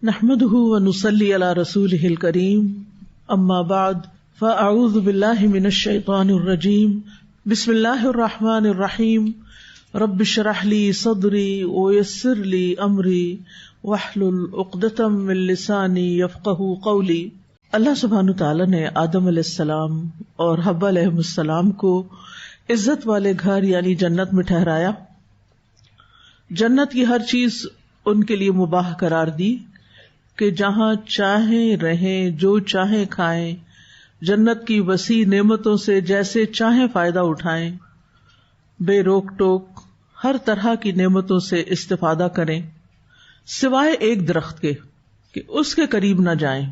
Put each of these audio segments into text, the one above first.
نحمده ونصلي على رسوله الكريم اما بعد فاعوذ بالله من الشيطان الرجيم بسم الله الرحمن الرحيم رب اشرح لي صدري ويسر لي امري واحلل عقدة من لساني يفقهوا قولي۔ اللہ سبحانہ تعالیٰ نے آدم علیہ السلام اور حوا علیہ السلام کو عزت والے گھر یعنی جنت میں ٹھہرایا۔ جنت کی ہر چیز ان کے لیے مباح قرار دی کہ جہاں چاہیں رہیں، جو چاہیں کھائیں، جنت کی وسیع نعمتوں سے جیسے چاہیں فائدہ اٹھائیں، بے روک ٹوک ہر طرح کی نعمتوں سے استفادہ کریں، سوائے ایک درخت کے کہ اس کے قریب نہ جائیں،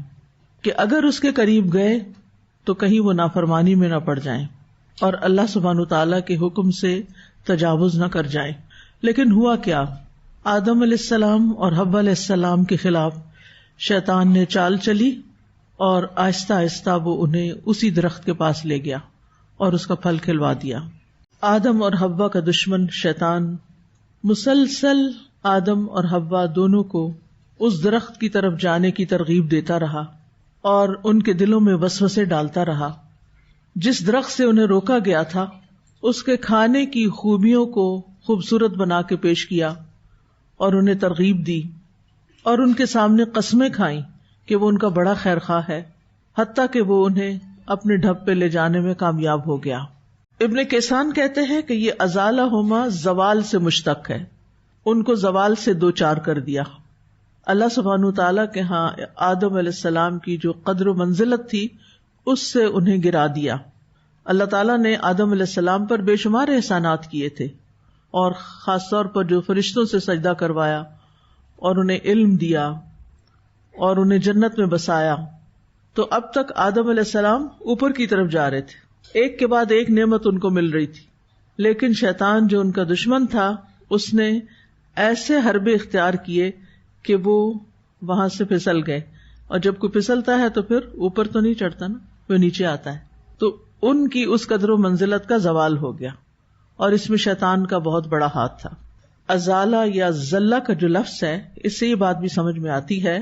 کہ اگر اس کے قریب گئے تو کہیں وہ نافرمانی میں نہ پڑ جائیں اور اللہ سبحانہ تعالیٰ کے حکم سے تجاوز نہ کر جائیں۔ لیکن ہوا کیا؟ آدم علیہ السلام اور حوا علیہ السلام کے خلاف شیطان نے چال چلی اور آہستہ آہستہ وہ انہیں اسی درخت کے پاس لے گیا اور اس کا پھل کھلوا دیا۔ آدم اور حوا کا دشمن شیطان مسلسل آدم اور حوا دونوں کو اس درخت کی طرف جانے کی ترغیب دیتا رہا اور ان کے دلوں میں وسوسے ڈالتا رہا۔ جس درخت سے انہیں روکا گیا تھا اس کے کھانے کی خوبیوں کو خوبصورت بنا کے پیش کیا اور انہیں ترغیب دی اور ان کے سامنے قسمیں کھائیں کہ وہ ان کا بڑا خیر خواہ ہے، حتیٰ کہ وہ انہیں اپنے ڈھب پہ لے جانے میں کامیاب ہو گیا۔ ابن کیسان کہتے ہیں کہ یہ ازالہما زوال سے مشتق ہے، ان کو زوال سے دوچار کر دیا۔ اللہ سبحانہ تعالیٰ کے ہاں آدم علیہ السلام کی جو قدر و منزلت تھی اس سے انہیں گرا دیا۔ اللہ تعالیٰ نے آدم علیہ السلام پر بے شمار احسانات کیے تھے اور خاص طور پر جو فرشتوں سے سجدہ کروایا اور انہیں علم دیا اور انہیں جنت میں بسایا، تو اب تک آدم علیہ السلام اوپر کی طرف جا رہے تھے، ایک کے بعد ایک نعمت ان کو مل رہی تھی۔ لیکن شیطان جو ان کا دشمن تھا اس نے ایسے حربے اختیار کیے کہ وہ وہاں سے پھسل گئے، اور جب کوئی پھسلتا ہے تو پھر اوپر تو نہیں چڑھتا نا، وہ نیچے آتا ہے، تو ان کی اس قدر و منزلت کا زوال ہو گیا اور اس میں شیطان کا بہت بڑا ہاتھ تھا۔ ازالہ یا زلہ کا جو لفظ ہے اس سے یہ بات بھی سمجھ میں آتی ہے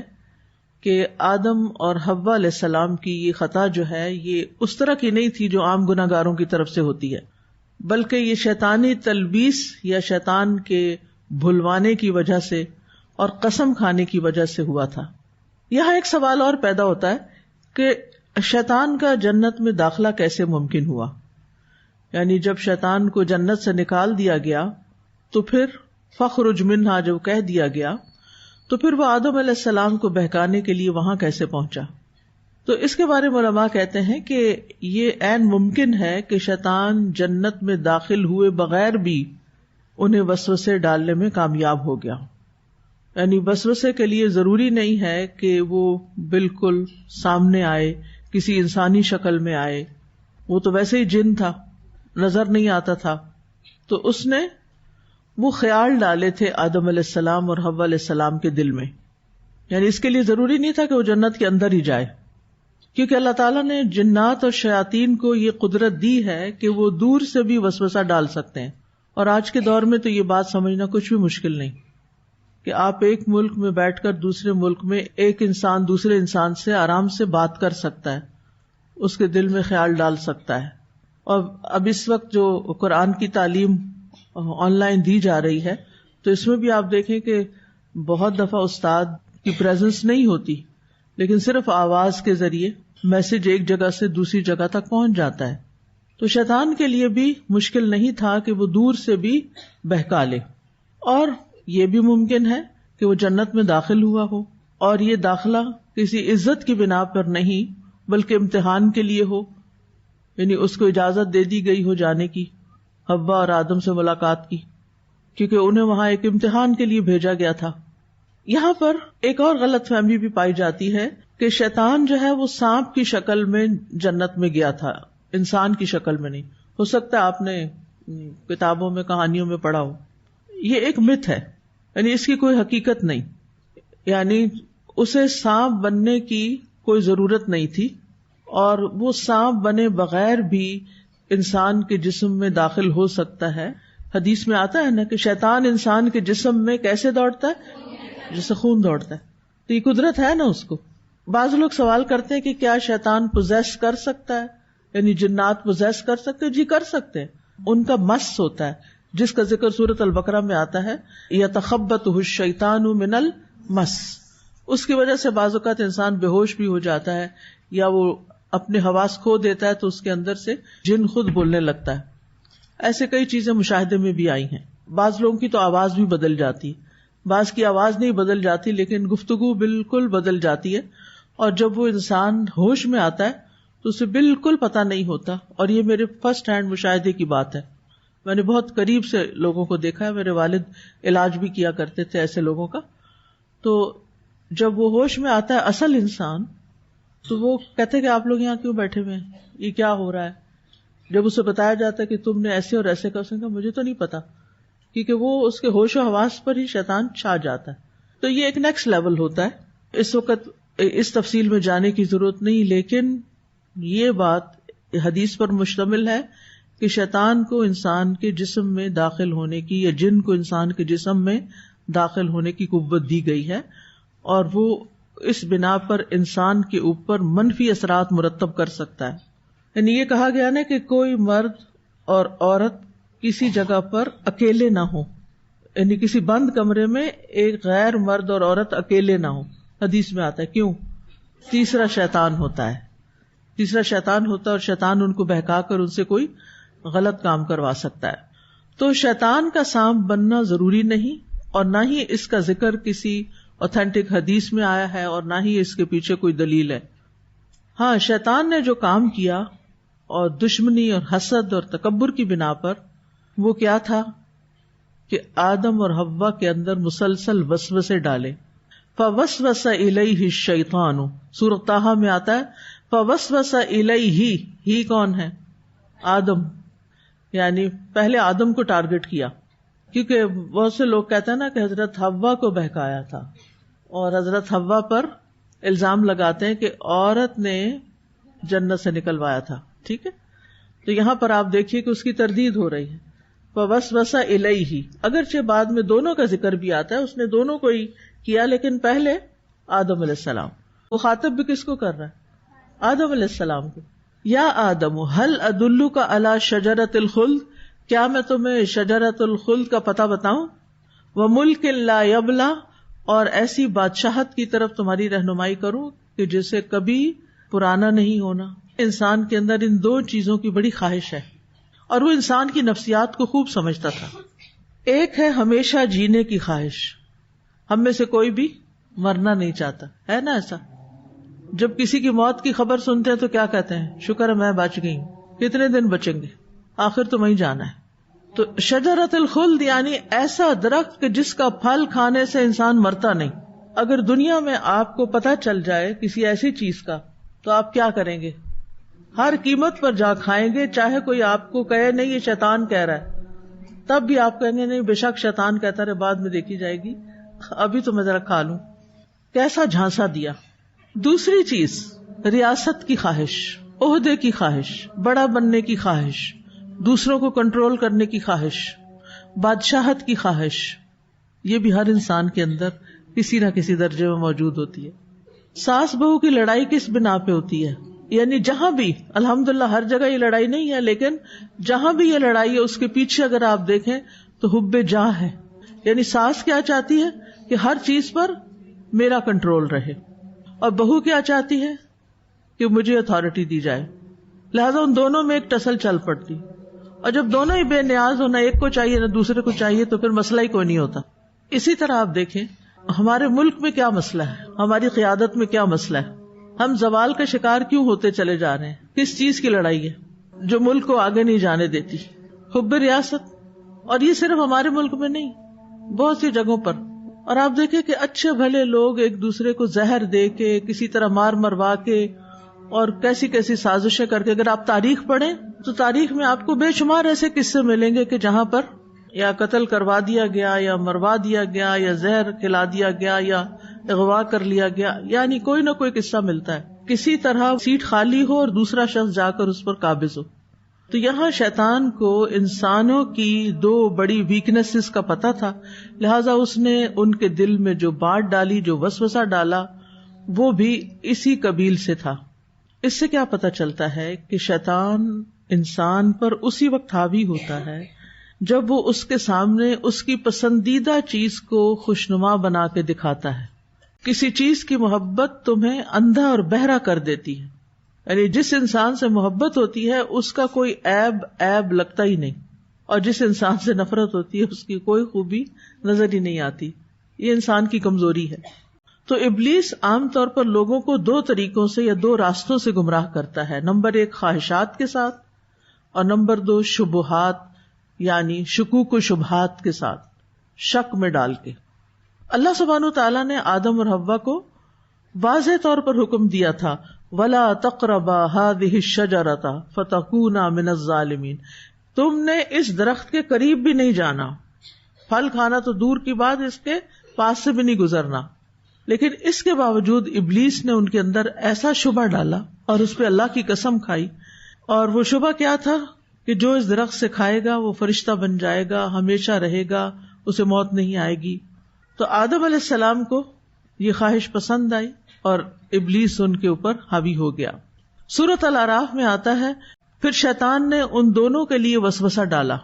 کہ آدم اور حوا علیہ السلام کی یہ خطا جو ہے یہ اس طرح کی نہیں تھی جو عام گناہ گاروں کی طرف سے ہوتی ہے، بلکہ یہ شیطانی تلبیس یا شیطان کے بھلوانے کی وجہ سے اور قسم کھانے کی وجہ سے ہوا تھا۔ یہاں ایک سوال اور پیدا ہوتا ہے کہ شیطان کا جنت میں داخلہ کیسے ممکن ہوا؟ یعنی جب شیطان کو جنت سے نکال دیا گیا تو پھر فخرج منہا جب کہہ دیا گیا تو پھر وہ آدم علیہ السلام کو بہکانے کے لیے وہاں کیسے پہنچا؟ تو اس کے بارے میں علماء کہتے ہیں کہ یہ عین ممکن ہے کہ شیطان جنت میں داخل ہوئے بغیر بھی انہیں وسوسے ڈالنے میں کامیاب ہو گیا۔ یعنی وسوسے کے لیے ضروری نہیں ہے کہ وہ بالکل سامنے آئے، کسی انسانی شکل میں آئے، وہ تو ویسے ہی جن تھا، نظر نہیں آتا تھا، تو اس نے وہ خیال ڈالے تھے آدم علیہ السلام اور حوا علیہ السلام کے دل میں۔ یعنی اس کے لیے ضروری نہیں تھا کہ وہ جنت کے اندر ہی جائے، کیونکہ اللہ تعالیٰ نے جنات اور شیاطین کو یہ قدرت دی ہے کہ وہ دور سے بھی وسوسہ ڈال سکتے ہیں، اور آج کے دور میں تو یہ بات سمجھنا کچھ بھی مشکل نہیں کہ آپ ایک ملک میں بیٹھ کر دوسرے ملک میں ایک انسان دوسرے انسان سے آرام سے بات کر سکتا ہے، اس کے دل میں خیال ڈال سکتا ہے۔ اور اب اس وقت جو قرآن کی تعلیم آن لائن دی جا رہی ہے تو اس میں بھی آپ دیکھیں کہ بہت دفعہ استاد کی پریزنس نہیں ہوتی، لیکن صرف آواز کے ذریعے میسج ایک جگہ سے دوسری جگہ تک پہنچ جاتا ہے۔ تو شیطان کے لیے بھی مشکل نہیں تھا کہ وہ دور سے بھی بہکا لے، اور یہ بھی ممکن ہے کہ وہ جنت میں داخل ہوا ہو اور یہ داخلہ کسی عزت کی بنا پر نہیں بلکہ امتحان کے لیے ہو، یعنی اس کو اجازت دے دی گئی ہو جانے کی، حوا اور آدم سے ملاقات کی، کیونکہ انہیں وہاں ایک امتحان کے لیے بھیجا گیا تھا۔ یہاں پر ایک اور غلط فہمی بھی پائی جاتی ہے کہ شیطان جو ہے وہ سانپ کی شکل میں جنت میں گیا تھا، انسان کی شکل میں نہیں۔ ہو سکتا ہے آپ نے کتابوں میں کہانیوں میں پڑھا ہو، یہ ایک مت ہے، یعنی اس کی کوئی حقیقت نہیں، یعنی اسے سانپ بننے کی کوئی ضرورت نہیں تھی، اور وہ سانپ بنے بغیر بھی انسان کے جسم میں داخل ہو سکتا ہے۔ حدیث میں آتا ہے نا کہ شیطان انسان کے جسم میں کیسے دوڑتا ہے؟ جیسے خون دوڑتا ہے۔ تو یہ قدرت ہے نا اس کو. بعض لوگ سوال کرتے ہیں کہ کیا شیطان پوزیس کر سکتا ہے, یعنی جنات پوزیس کر سکتے؟ جی کر سکتے ہیں. ان کا مس ہوتا ہے جس کا ذکر سورۃ البقرہ میں آتا ہے, یتخبطہ الشیطان من المس. اس کی وجہ سے بعض اوقات انسان بے ہوش بھی ہو جاتا ہے, یا وہ اپنے حواس کھو دیتا ہے تو اس کے اندر سے جن خود بولنے لگتا ہے. ایسے کئی چیزیں مشاہدے میں بھی آئی ہیں. بعض لوگوں کی تو آواز بھی بدل جاتی, بعض کی آواز نہیں بدل جاتی لیکن گفتگو بالکل بدل جاتی ہے, اور جب وہ انسان ہوش میں آتا ہے تو اسے بالکل پتہ نہیں ہوتا. اور یہ میرے فرسٹ ہینڈ مشاہدے کی بات ہے, میں نے بہت قریب سے لوگوں کو دیکھا ہے. میرے والد علاج بھی کیا کرتے تھے ایسے لوگوں کا. تو جب وہ ہوش میں آتا ہے اصل انسان, تو وہ کہتے کہ آپ لوگ یہاں کیوں بیٹھے ہوئے ہیں, یہ کیا ہو رہا ہے. جب اسے بتایا جاتا ہے کہ تم نے ایسے اور ایسے کہا, اس نے کہا مجھے تو نہیں پتا, کیونکہ وہ اس کے ہوش و حواس پر ہی شیطان چھا جاتا ہے. تو یہ ایک نیکسٹ لیول ہوتا ہے. اس وقت اس تفصیل میں جانے کی ضرورت نہیں, لیکن یہ بات حدیث پر مشتمل ہے کہ شیطان کو انسان کے جسم میں داخل ہونے کی, یا جن کو انسان کے جسم میں داخل ہونے کی قوت دی گئی ہے, اور وہ اس بنا پر انسان کے اوپر منفی اثرات مرتب کر سکتا ہے. یعنی یہ کہا گیا نا کہ کوئی مرد اور عورت کسی جگہ پر اکیلے نہ ہو, یعنی کسی بند کمرے میں ایک غیر مرد اور عورت اکیلے نہ ہو. حدیث میں آتا ہے کیوں؟ تیسرا شیطان ہوتا ہے, تیسرا شیطان ہوتا ہے, اور شیطان ان کو بہکا کر ان سے کوئی غلط کام کروا سکتا ہے. تو شیطان کا سانپ بننا ضروری نہیں, اور نہ ہی اس کا ذکر کسی اوتھینٹک حدیث میں آیا ہے, اور نہ ہی اس کے پیچھے کوئی دلیل ہے. ہاں, شیطان نے جو کام کیا اور دشمنی اور حسد اور تکبر کی بنا پر, وہ کیا تھا کہ آدم اور حوا کے اندر مسلسل وسوسے ڈالے. فوسوس الیہ الشیطان, سورۃ طٰہٰ میں آتا ہے فوسوس الیہ, ہی کون ہے؟ آدم. یعنی پہلے آدم کو ٹارگٹ کیا, کیونکہ بہت سے لوگ کہتے ہیں نا کہ حضرت حوا کو بہکایا تھا, اور حضرت حوا پر الزام لگاتے ہیں کہ عورت نے جنت سے نکلوایا تھا. ٹھیک ہے, تو یہاں پر آپ دیکھیے کہ اس کی تردید ہو رہی ہے. فوسوس الیہ, اگرچہ بعد میں دونوں کا ذکر بھی آتا ہے, اس نے دونوں کو ہی کیا, لیکن پہلے آدم علیہ السلام. وہ خاطب بھی کس کو کر رہا ہے؟ آدم علیہ السلام کو. یا آدم هل ادلک علی شجرۃ الخلد, کیا میں تمہیں شجرۃ الخلد کا پتہ بتاؤں؟ وملک لا یبلی, اور ایسی بادشاہت کی طرف تمہاری رہنمائی کروں کہ جسے کبھی پرانا نہیں ہونا. انسان کے اندر ان دو چیزوں کی بڑی خواہش ہے, اور وہ انسان کی نفسیات کو خوب سمجھتا تھا. ایک ہے ہمیشہ جینے کی خواہش, ہم میں سے کوئی بھی مرنا نہیں چاہتا ہے نا ایسا. جب کسی کی موت کی خبر سنتے ہیں تو کیا کہتے ہیں؟ شکر ہے میں بچ گئی ہوں, کتنے دن بچیں گے, آخر تو وہیں جانا ہے. تو شجرۃ الخلد یعنی ایسا درخت کہ جس کا پھل کھانے سے انسان مرتا نہیں. اگر دنیا میں آپ کو پتہ چل جائے کسی ایسی چیز کا, تو آپ کیا کریں گے؟ ہر قیمت پر جا کھائیں گے, چاہے کوئی آپ کو کہے نہیں یہ شیطان کہہ رہا ہے, تب بھی آپ کہیں گے نہیں بے شک شیطان کہتا رہے, بعد میں دیکھی جائے گی, ابھی تو میں ذرا کھا لوں. کیسا جھانسا دیا. دوسری چیز ریاست کی خواہش, عہدے کی خواہش, بڑا بننے کی خواہش, دوسروں کو کنٹرول کرنے کی خواہش, بادشاہت کی خواہش. یہ بھی ہر انسان کے اندر کسی نہ کسی درجے میں موجود ہوتی ہے. ساس بہو کی لڑائی کس بنا پہ ہوتی ہے؟ یعنی جہاں بھی, الحمدللہ ہر جگہ یہ لڑائی نہیں ہے, لیکن جہاں بھی یہ لڑائی ہے اس کے پیچھے اگر آپ دیکھیں تو حب جاہ ہے. یعنی ساس کیا چاہتی ہے کہ ہر چیز پر میرا کنٹرول رہے, اور بہو کیا چاہتی ہے کہ مجھے اتھارٹی دی جائے. لہذا ان دونوں میں ایک ٹسل چل پڑتی, اور جب دونوں ہی بے نیاز ہونا, ایک کو چاہیے نہ دوسرے کو چاہیے, تو پھر مسئلہ ہی کوئی نہیں ہوتا. اسی طرح آپ دیکھیں ہمارے ملک میں کیا مسئلہ ہے, ہماری قیادت میں کیا مسئلہ ہے, ہم زوال کا شکار کیوں ہوتے چلے جا رہے ہیں؟ کس چیز کی لڑائی ہے جو ملک کو آگے نہیں جانے دیتی؟ حب ریاست. اور یہ صرف ہمارے ملک میں نہیں, بہت سی جگہوں پر. اور آپ دیکھیں کہ اچھے بھلے لوگ ایک دوسرے کو زہر دے کے, کسی طرح مار مروا کے, اور کیسی کیسی سازشیں کر کے, اگر آپ تاریخ پڑھیں تو تاریخ میں آپ کو بے شمار ایسے قصے ملیں گے کہ جہاں پر یا قتل کروا دیا گیا, یا مروا دیا گیا, یا زہر کھلا دیا گیا, یا اغوا کر لیا گیا. یعنی کوئی نہ کوئی قصہ ملتا ہے. کسی طرح سیٹ خالی ہو اور دوسرا شخص جا کر اس پر قابض ہو. تو یہاں شیطان کو انسانوں کی دو بڑی ویکنیسز کا پتہ تھا، لہذا اس نے ان کے دل میں جو بات ڈالی، جو وسوسہ ڈالا، وہ بھی اسی قبیل سے تھا۔ اس سے کیا پتہ چلتا ہے کہ شیطان انسان پر اسی وقت حاوی ہوتا ہے جب وہ اس کے سامنے اس کی پسندیدہ چیز کو خوشنما بنا کے دکھاتا ہے۔ کسی چیز کی محبت تمہیں اندھا اور بہرا کر دیتی ہے، یعنی جس انسان سے محبت ہوتی ہے اس کا کوئی عیب لگتا ہی نہیں، اور جس انسان سے نفرت ہوتی ہے اس کی کوئی خوبی نظر ہی نہیں آتی۔ یہ انسان کی کمزوری ہے۔ تو ابلیس عام طور پر لوگوں کو دو طریقوں سے یا دو راستوں سے گمراہ کرتا ہے، نمبر 1 خواہشات کے ساتھ، اور نمبر 2 شبہات یعنی شکوک و شبہات کے ساتھ، شک میں ڈال کے۔ اللہ سبحانہ وتعالیٰ نے آدم اور حوا کو واضح طور پر حکم دیا تھا، وَلَا تَقْرَبَا هَٰذِهِ الشَّجَرَةَ فَتَكُونَا مِنَ الظَّالِمِينَ، تم نے اس درخت کے قریب بھی نہیں جانا، پھل کھانا تو دور کی بات، اس کے پاس سے بھی نہیں گزرنا۔ لیکن اس کے باوجود ابلیس نے ان کے اندر ایسا شبہ ڈالا اور اس پہ اللہ کی قسم کھائی، اور وہ شبہ کیا تھا کہ جو اس درخت سے کھائے گا وہ فرشتہ بن جائے گا، ہمیشہ رہے گا، اسے موت نہیں آئے گی۔ تو آدم علیہ السلام کو یہ خواہش پسند آئی اور ابلیس ان کے اوپر حاوی ہو گیا۔ سورۃ الاعراف میں آتا ہے، پھر شیطان نے ان دونوں کے لیے وسوسہ ڈالا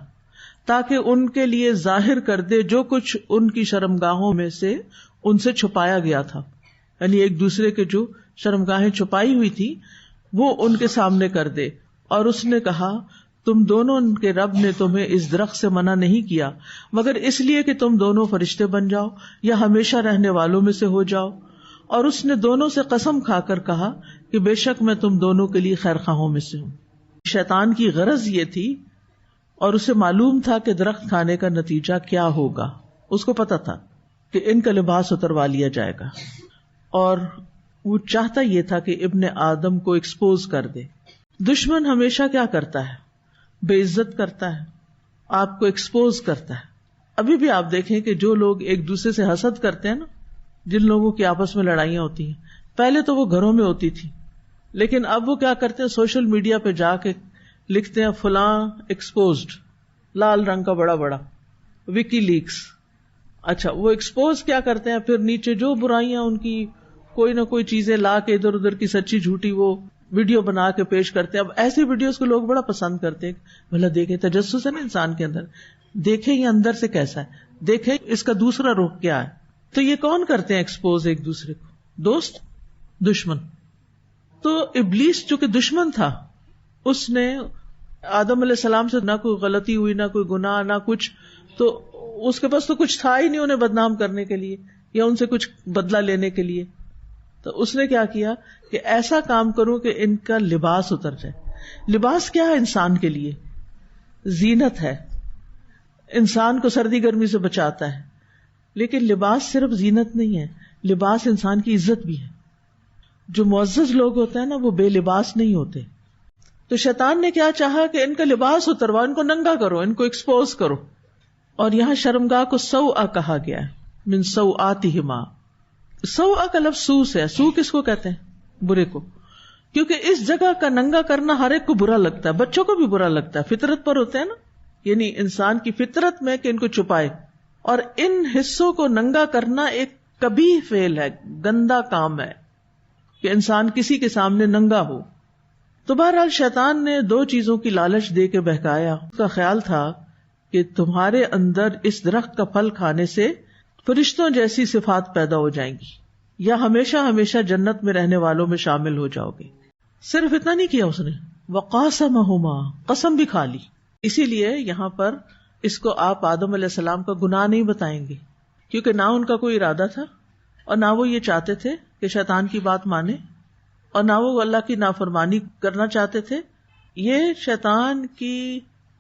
تاکہ ان کے لیے ظاہر کر دے جو کچھ ان کی شرمگاہوں میں سے ان سے چھپایا گیا تھا، یعنی ایک دوسرے کے جو شرمگاہیں چھپائی ہوئی تھی وہ ان کے سامنے کر دے۔ اور اس نے کہا، تم دونوں کے رب نے تمہیں اس درخت سے منع نہیں کیا مگر اس لیے کہ تم دونوں فرشتے بن جاؤ یا ہمیشہ رہنے والوں میں سے ہو جاؤ۔ اور اس نے دونوں سے قسم کھا کر کہا کہ بے شک میں تم دونوں کے لیے خیر خواہوں میں سے ہوں۔ شیطان کی غرض یہ تھی، اور اسے معلوم تھا کہ درخت کھانے کا نتیجہ کیا ہوگا، اس کو پتا تھا کہ ان کا لباس اتروا لیا جائے گا، اور وہ چاہتا یہ تھا کہ ابن آدم کو ایکسپوز کر دے۔ دشمن ہمیشہ کیا کرتا ہے؟ بے عزت کرتا ہے، آپ کو ایکسپوز کرتا ہے۔ ابھی بھی آپ دیکھیں کہ جو لوگ ایک دوسرے سے حسد کرتے ہیں نا، جن لوگوں کی آپس میں لڑائیاں ہوتی ہیں، پہلے تو وہ گھروں میں ہوتی تھی، لیکن اب وہ کیا کرتے ہیں، سوشل میڈیا پہ جا کے لکھتے ہیں فلاں ایکسپوزڈ، لال رنگ کا بڑا بڑا وکی لیکس۔ اچھا، وہ ایکسپوز کیا کرتے ہیں، پھر نیچے جو برائیاں ان کی کوئی نہ کوئی چیزیں لا کے ادھر ادھر کی سچی جھوٹی وہ ویڈیو بنا کے پیش کرتے ہیں۔ اب ایسی ویڈیوز کو لوگ بڑا پسند کرتے ہیں، بھلا دیکھیں، تجسس ہے نا انسان کے اندر، دیکھیں یہ اندر سے کیسا ہے، دیکھیں اس کا دوسرا رخ کیا ہے۔ تو یہ کون کرتے ہیں ایکسپوز ایک دوسرے کو؟ دوست، دشمن۔ تو ابلیس چونکہ دشمن تھا، اس نے آدم علیہ السلام سے نہ کوئی غلطی ہوئی، نہ کوئی گناہ، نہ کچھ، تو اس کے پاس تو کچھ تھا ہی نہیں انہیں بدنام کرنے کے لیے یا ان سے کچھ بدلہ لینے کے لیے۔ تو اس نے کیا کیا کہ ایسا کام کروں کہ ان کا لباس اتر جائے۔ لباس کیا ہے انسان کے لیے؟ زینت ہے، انسان کو سردی گرمی سے بچاتا ہے، لیکن لباس صرف زینت نہیں ہے، لباس انسان کی عزت بھی ہے۔ جو معزز لوگ ہوتے ہیں نا، وہ بے لباس نہیں ہوتے۔ تو شیطان نے کیا چاہا کہ ان کا لباس اتروا، ان کو ننگا کرو، ان کو ایکسپوز کرو۔ اور یہاں شرمگاہ کو سوء کہا گیا ہے، من سوءاتہما۔ سوء کا لفظ سو سے ہے۔ سو کس کو کہتے ہیں؟ برے کو، کیونکہ اس جگہ کا ننگا کرنا ہر ایک کو برا لگتا ہے، بچوں کو بھی برا لگتا ہے، فطرت پر ہوتے ہیں نا، یعنی انسان کی فطرت میں کہ ان کو چھپائے، اور ان حصوں کو ننگا کرنا ایک قبیح فعل ہے، گندا کام ہے کہ انسان کسی کے سامنے ننگا ہو۔ تو بہرحال شیطان نے دو چیزوں کی لالچ دے کے بہکایا۔ اس کا خیال تھا کہ تمہارے اندر اس درخت کا پھل کھانے سے فرشتوں جیسی صفات پیدا ہو جائیں گی، یا ہمیشہ ہمیشہ جنت میں رہنے والوں میں شامل ہو جاؤ گے۔ صرف اتنا نہیں کیا اس نے، وَقَاسَمَهُمَا، قسم بھی کھا لی۔ اسی لیے یہاں پر اس کو آپ آدم علیہ السلام کا گناہ نہیں بتائیں گے، کیونکہ نہ ان کا کوئی ارادہ تھا، اور نہ وہ یہ چاہتے تھے کہ شیطان کی بات مانے، اور نہ وہ اللہ کی نافرمانی کرنا چاہتے تھے۔ یہ شیطان کی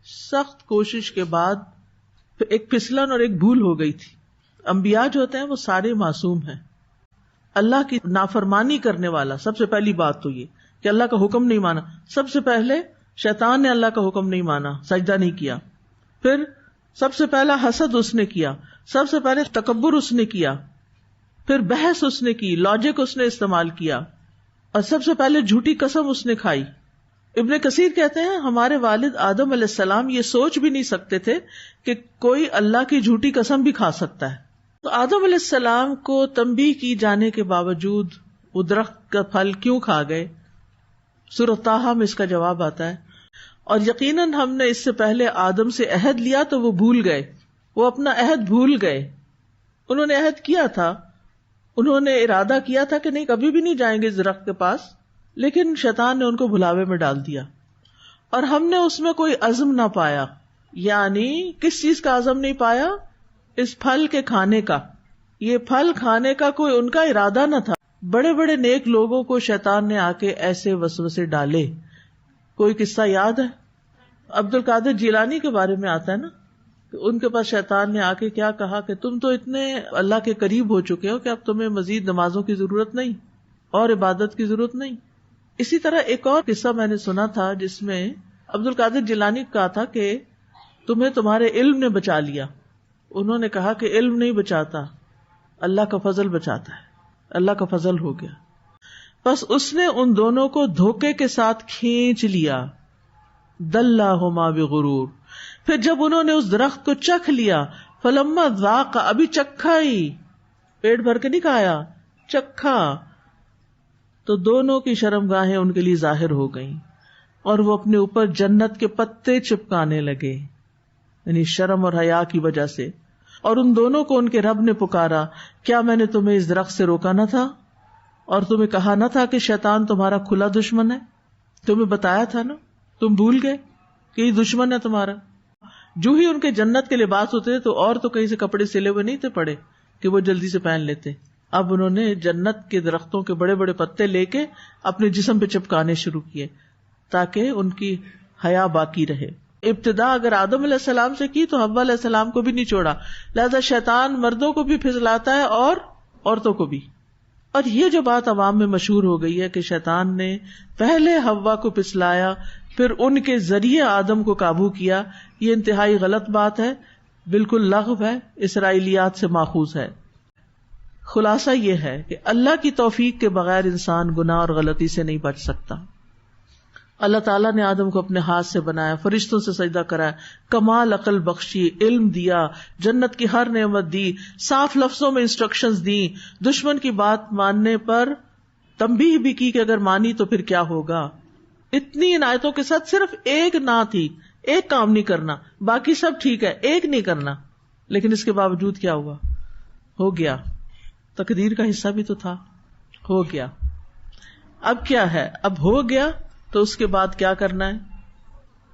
سخت کوشش کے بعد ایک پھسلن اور ایک بھول ہو گئی تھی۔ انبیاء جو ہوتے ہیں وہ سارے معصوم ہیں۔ اللہ کی نافرمانی کرنے والا، سب سے پہلی بات تو یہ کہ اللہ کا حکم نہیں مانا۔ سب سے پہلے شیطان نے اللہ کا حکم نہیں مانا، سجدہ نہیں کیا۔ پھر سب سے پہلا حسد اس نے کیا، سب سے پہلے تکبر اس نے کیا، پھر بحث اس نے کی، لاجک اس نے استعمال کیا، اور سب سے پہلے جھوٹی قسم اس نے کھائی، ابن کثیر کہتے ہیں ہمارے والد آدم علیہ السلام یہ سوچ بھی نہیں سکتے تھے کہ کوئی اللہ کی جھوٹی قسم بھی کھا سکتا ہے. تو آدم علیہ السلام کو تنبیہ کی جانے کے باوجود وہ درخت کا پھل کیوں کھا گئے؟ سورۃ طٰہٰ میں اس کا جواب آتا ہے. اور یقیناً ہم نے اس سے پہلے آدم سے عہد لیا تو وہ بھول گئے، وہ اپنا عہد بھول گئے. انہوں نے عہد کیا تھا، انہوں نے ارادہ کیا تھا کہ نہیں کبھی بھی نہیں جائیں گے اس درخت کے پاس، لیکن شیطان نے ان کو بھلاوے میں ڈال دیا اور ہم نے اس میں کوئی عزم نہ پایا. یعنی کس چیز کا عزم نہیں پایا؟ اس پھل کے کھانے کا. یہ پھل کھانے کا کوئی ان کا ارادہ نہ تھا. بڑے بڑے نیک لوگوں کو شیطان نے آ کے ایسے وسوسے ڈالے. کوئی قصہ یاد ہے؟ عبد القادر جیلانی کے بارے میں آتا ہے نا کہ ان کے پاس شیطان نے آ کے کیا کہا کہ تم تو اتنے اللہ کے قریب ہو چکے ہو کہ اب تمہیں مزید نمازوں کی ضرورت نہیں اور عبادت کی ضرورت نہیں. اسی طرح ایک اور قصہ میں نے سنا تھا جس میں عبد القادر جیلانی کہا تھا کہ تمہیں تمہارے علم نے بچا لیا. انہوں نے کہا کہ علم نہیں بچاتا، اللہ کا فضل بچاتا ہے، اللہ کا فضل ہو گیا. بس اس نے ان دونوں کو دھوکے کے ساتھ کھینچ لیا. دلہما بغرور. پھر جب انہوں نے اس درخت کو چکھ لیا، فلما ذاق، ابھی چکھا ہی، پیٹ بھر کے نہیں کھایا، چکھا، تو دونوں کی شرمگاہیں ان کے لیے ظاہر ہو گئیں اور وہ اپنے اوپر جنت کے پتے چپکانے لگے، یعنی شرم اور حیا کی وجہ سے. اور ان دونوں کو ان کے رب نے پکارا، کیا میں نے تمہیں اس درخت سے روکا نہ تھا اور تمہیں کہا نہ تھا کہ شیطان تمہارا کھلا دشمن ہے؟ تمہیں بتایا تھا نا، تم بھول گئے کہ یہ دشمن ہے تمہارا. جو ہی ان کے جنت کے لباس ہوتے تو اور تو کہیں سے کپڑے سلے ہوئے نہیں تھے پڑے کہ وہ جلدی سے پہن لیتے. اب انہوں نے جنت کے درختوں کے بڑے بڑے پتے لے کے اپنے جسم پہ چپکانے شروع کیے تاکہ ان کی حیا باقی رہے. ابتدا اگر آدم علیہ السلام سے کی تو حوا علیہ السلام کو بھی نہیں چھوڑا، لہذا شیطان مردوں کو بھی پھسلاتا ہے اور عورتوں کو بھی. اور یہ جو بات عوام میں مشہور ہو گئی ہے کہ شیطان نے پہلے حوا کو پھسلایا پھر ان کے ذریعے آدم کو قابو کیا، یہ انتہائی غلط بات ہے، بالکل لغو ہے، اسرائیلیات سے ماخوذ ہے. خلاصہ یہ ہے کہ اللہ کی توفیق کے بغیر انسان گناہ اور غلطی سے نہیں بچ سکتا. اللہ تعالیٰ نے آدم کو اپنے ہاتھ سے بنایا، فرشتوں سے سجدہ کرایا، کمال عقل بخشی، علم دیا، جنت کی ہر نعمت دی، صاف لفظوں میں انسٹرکشنز دی، دشمن کی بات ماننے پر تنبیہ بھی کی کہ اگر مانی تو پھر کیا ہوگا. اتنی عنایتوں کے ساتھ صرف ایک نہ تھی، ایک کام نہیں کرنا، باقی سب ٹھیک ہے، ایک نہیں کرنا. لیکن اس کے باوجود کیا ہوا؟ ہو گیا. تقدیر کا حصہ بھی تو تھا، ہو گیا. اب کیا ہے؟ اب ہو گیا تو اس کے بعد کیا کرنا ہے؟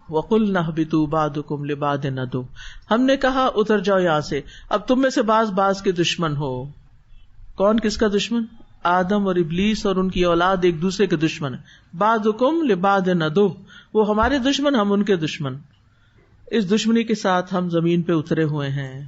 وَقُلْنَا اهْبِطُوا بَعْضُكُمْ لِبَعْضٍ عَدُوٌّ. ہم نے کہا اتر جاؤ یہاں سے، اب تم میں سے بعض کے دشمن ہو. کون کس کا دشمن؟ آدم اور ابلیس اور ان کی اولاد ایک دوسرے کے دشمن. بَعْضُكُمْ لِبَعْضٍ عَدُوٌّ، وہ ہمارے دشمن، ہم ان کے دشمن. اس دشمنی کے ساتھ ہم زمین پہ اترے ہوئے ہیں.